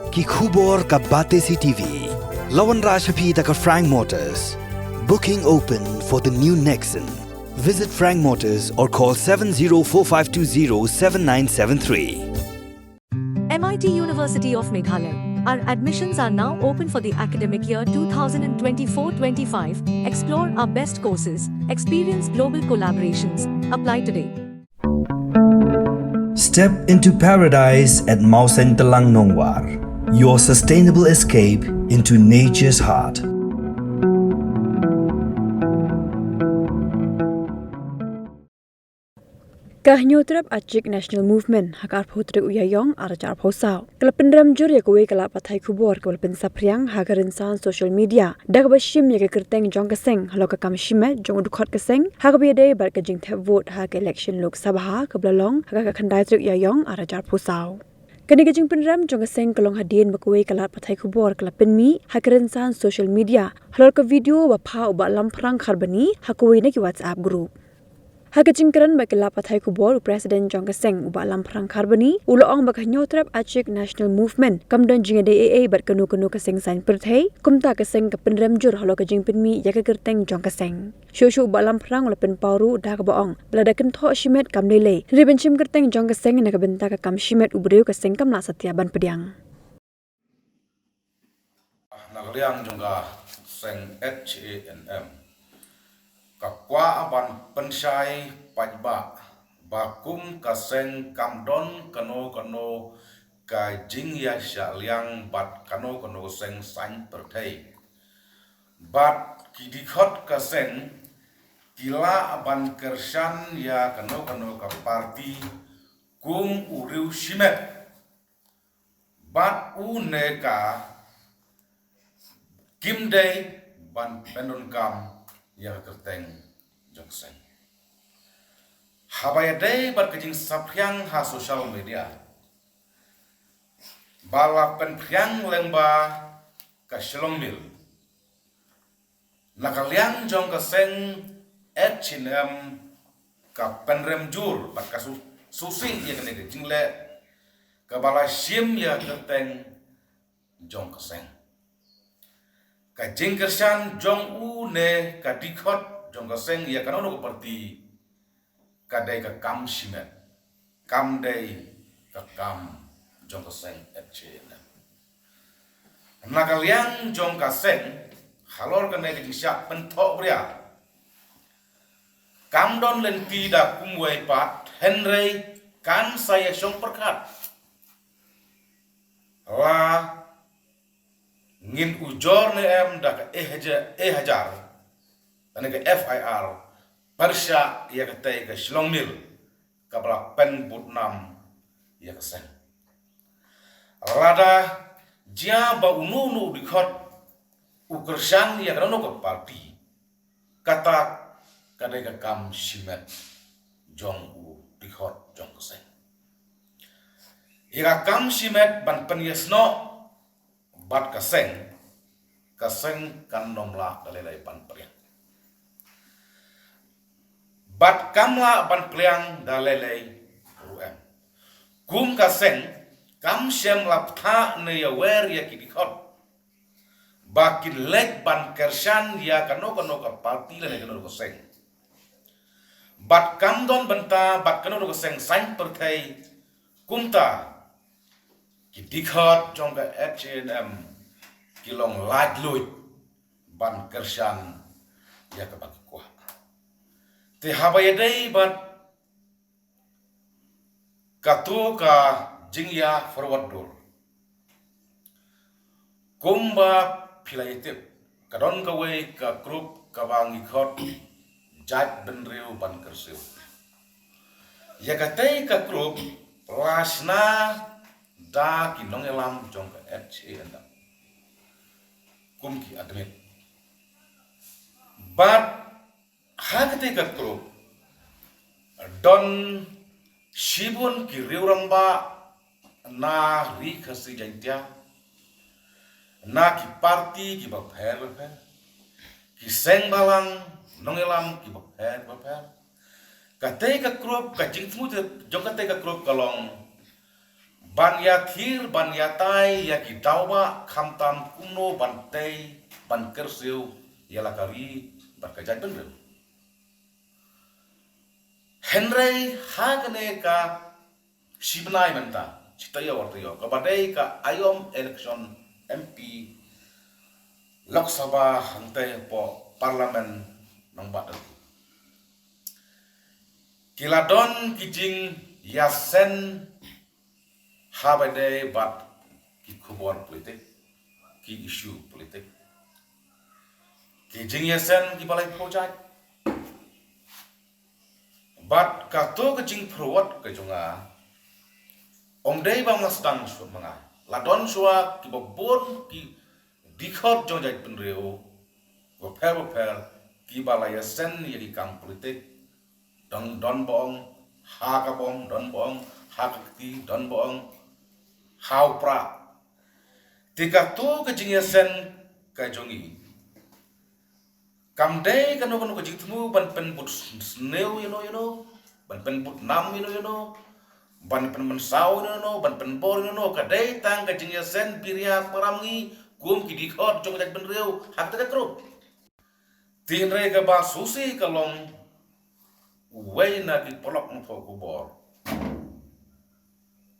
Ki khubor ka bate CTV. Lawan Rajaphi taka Frank Motors. Booking open for the new Nexon. Visit Frank Motors or call 7045207973. MIT University of Meghalaya. Our admissions are now open for the academic year 2024-25. Explore our best courses, experience global collaborations. Apply today. Step into paradise at Mausen Telang Nongwar, your sustainable escape into nature's heart. Kahnyotrap Achik National Movement Hakar Putri Uyayong Arajar Posau. Kelapin ramjur ya kuwe kelap patai kubur kelapin sapriang hagar insan social media. Dak bashim ya kerteng jong keseng halo kakam shimet jong udukot keseng hagabiade bar kajing tep vote hak election Lok Sabha keblalong hagak khandai truk Uyayong Arajar Posau. Kani kajing penram jong keseng kelong hadien bakuwe kelap patai kubur kelapin mi hagar insan social media halo ke video bapa ubak lamprang kharbani hakuwe na ki WhatsApp group. Hakajingkaran bagi lapat hai kubor Presiden Jong Keseng ubak lamprang karbani uloong bagi nyotrap Achik National Movement kamdan jinga DAA bat kenu keseng sain perthai kumta keseng kepenram jur halo kajing penmi ya kerteng Jong Keseng syu ubak lamprang ulapen pauru dah kebaong belada kentho shimet kam lele riben shim kerteng Jong Keseng na kebenta ka kam shimet ubreu keseng kam na setiaban pediang Nagaliang jongga seng HANM kakwa aban pensai pajba bakum kaseng kamdon kano ka jingya syaliang bat kano seng sain perthai bat kidikot kaseng kila aban kersan ya kano ka parti kum uriu shimet bat uneka kimdei ban pendon kam ya kerteng jongseng habayadai berkejing sapriang ha social media bala penpriang lemba ka shlongmil nakaliang jong keseng chinem ka penrem jur bat ka susing ya kene jingle ka bala sim ya kerteng jong keseng ka jingkersan jong u ne ka dikot jong keseng ya kanono parti kadai ka kam shimet kam dai ka kam jong keseng etchen nakaliang jong keseng halor ka ne ka syak pentok bria kam don len tidak kumwai pat henry kan saya syong perkat la ngin ujor ne em dak hajar ane ke FIR persya ya kate ke shlongmil kabla pen putnam ya kesen rada jia ba unu dikot ukersan ya kanono ke parti kata kadai ke kam shimet jong u dikot jong kesen ya kam shimet ban pen yesno bat kaseng kan nomla dalai pan priang bat kamla ban priang dalai ruem kum kaseng kam shem laptha ne ya wer ya kidikot bakin lek ban kersan ya kano ka parti le kano kaseng bat kam don benta bat kano kaseng sain perthai kumta kidikot jong ka HNM kilong lajluit ban kersan ya ka bagi kuah te habayadai bat katu ka jingya forward door kumba pilaitip kadon ka we ka grup ka bangi khot jat benriu ban kersiu ya ka te ka grup lasna da kinong elam jong ka HNM kum ki admit but hakte ka grup don shibun ki riuramba na ri khasi jantia na ki parti ki bapher ki seng balang nongelam ki bapher ka te ka grup ka jingmu jong ka te ka grup kalong ban ya thir ban ya tai ya ki dawa kham tam kumno ban tei ban kersiu ya lakari ban kajat bener Henry hagane ka sibnai menta citaya wartayo kabadai ka ayom election MP Lok Sabha hantai po parlimen nang badan kiladon kijing yasen habade bat ki khubor politik ki isu politik kijing yasen ki balai project bat kato kijing prowat ke jonga omdei bang sedang su manga ladon suwa ki babon ki dikhot jongjai penreo goper ki balai yasen yaki kang politik don bong ha ka bong don bong ha ka ti don bong hau pra tika tu ke jingyesen ka jongi kam dei kanu ke jitmu ban pen put sneu you know ban pen put nam you know ban pen mensau you know ban pen bor you know ka dei tang ke jingyesen biria paramngi kum ki dikhot jong jak ben reu hak ta kro tin re ka ba susi kalong Wai na ki polok ng kubor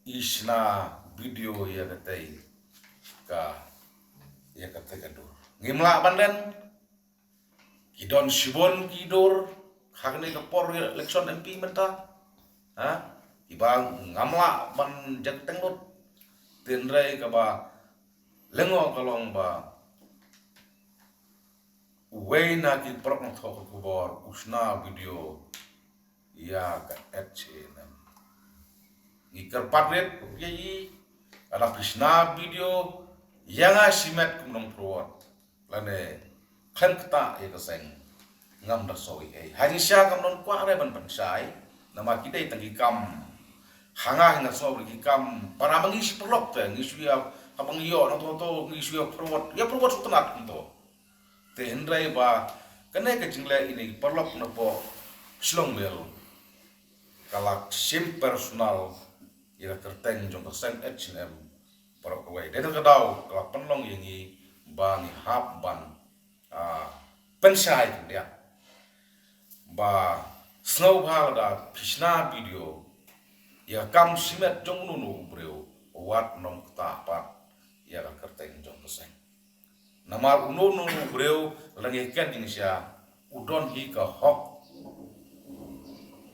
isna video ya katay ka kadur ngimla banlen kidon sibon kidur hakne ka por election MP menta ha ibang ngamla ban jak tengut tinrai ka ba lengo kalong ba wai na ki polok ng kubor usna video ya ka etchenam ngikar patret yai ala krishna video yang asimet kumnong prowat lane khan kta e ka seng ngam da soi e hari sya kamnon kwa re ban pansai nama kidai tangi kam hanga hina so ri kam para mangi siprok te ngisuya abang yo no to ngisuya prowat ya prowat sutanat kunto te hendrai ba kane ka jingle ini perlok no po slong mel kalak sim personal ira kerteng jong sen H&M parok away dedo kadau kalak penlong yangi bani hap ban pensai dia ba snow bhal da krishna video ya kam simet jong nunu breu wat nom ta pat ya kerteng jong sen nama nunu breu langi ken inisia udon hi ka hok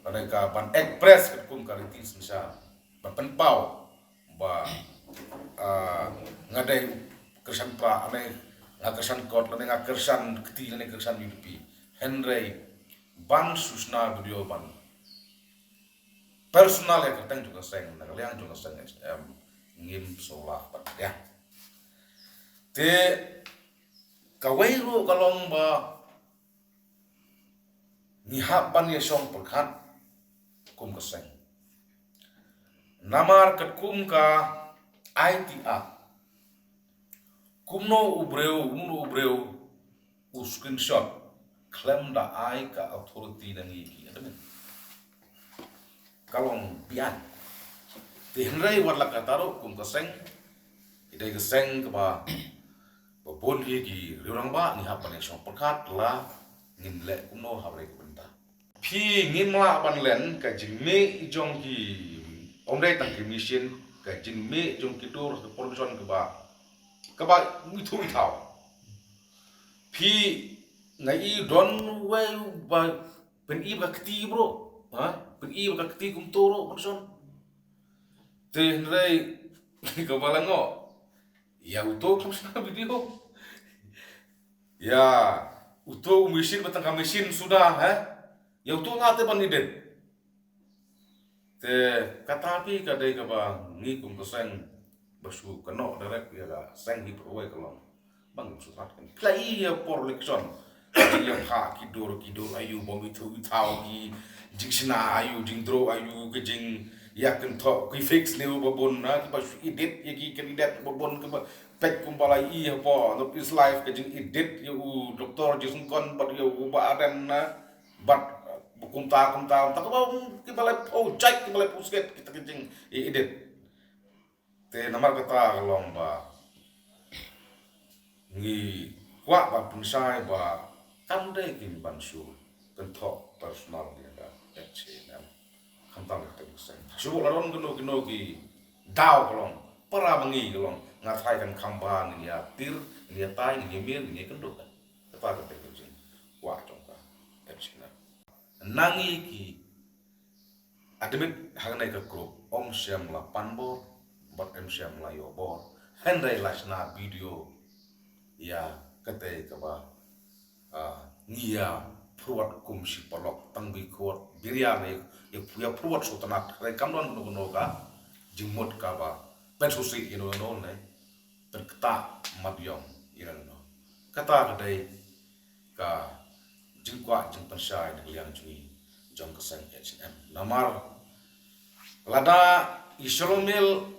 mereka ban express kum karitis misal ban penpau ba ngadai kersan pra ane ngakersan kot ane ngakersan keti ane kersan UDP Henry ban susna video ban personal ya keteng juga seng nakaliang juga seng ngim solah ban ya te kawairu kalong ba nihap ban ya song perkat kum keseng namar ket kum ka ITA kumno ubreu screenshot claim da ai ka authority nang iki adan kalong pian tinrai warla ka taro kum keseng idai keseng ka ba babon gi riurang ba ni hapan song perkat la ngimle kumno habre benda phi ngimla ban len ka jingme jong ki omdai tang ki mission ka jingme jong ki dur production ka ba mithu ithau phi ngai don we ba pen i ba kti bro ha pen i ba kti kum toro production te nrai ka balango ya uto kum sa video ya uto mission batang ka mission sudah ha yang tu ngate ban iden te katapi kadai ka ba ngi kum keseng basu keno direct ya ga seng hi pro kalong bang surat kan play ya por lekson ya ha kidur ayu bom itu tau gi jingsna ayu jingdro ayu ke jing ya kan to ki fix leu babon na ki basu edit ya ki kandidat babon ke pek kumbalai ya po no is life ke jing edit ya doktor jisun kon bat ya ba adan na bat kumta tak ba ki balai project ki balai pusket kita kencing edit te namar kata kalong ba ngi kwa ba punsai ba kam de kim ban su kan thok personal dia da HNM kan tang te sen su la ron gno ki dau kalong para mangi kalong ngathai kan khamba ni ya tir ni ya tai ni mir ni kan do kan ta ka te jing wa chong ka HNM nangi ki admit hagnai ka group om siam la panbor bat em siam la yo bor hendai lasna video ya kate ka ba ngia pruat kum si polok tangbi kuat biria ne ya pruat sotanat re kamdon no ka jimut ka ba pen susi no ne pen kata madyong iran no kata kadai ka jingkwa jing pensai de liang chui jong keseng HM namar lada isolomil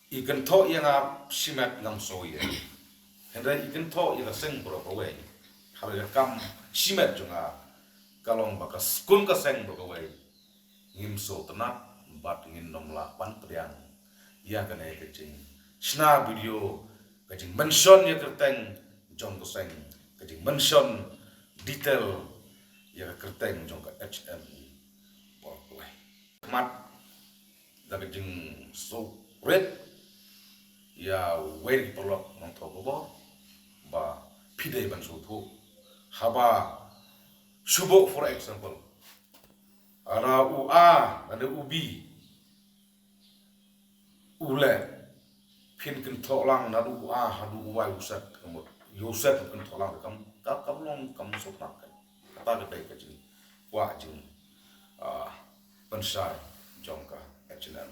ikan tho yang simet ngam soye hendai ikan tho yang seng bro away harga kam simet junga kalong bakas kun ka seng bro away ngim so tenat bat ngin nom la pan priang ya kana kecing sna video kecing mention ya kerteng jong ka seng kecing mention detail ya kerteng jong ka HM bro away mat da kecing so red ya wei perlok nong tho bo ba pide ban so tho haba subo for example ara u a ada ubi ule pin kin tho lang na u a hadu u wai usat kamut yosep kin tho lang kam long kam so tak kata ke ka ji wa jing pensai jongka HNM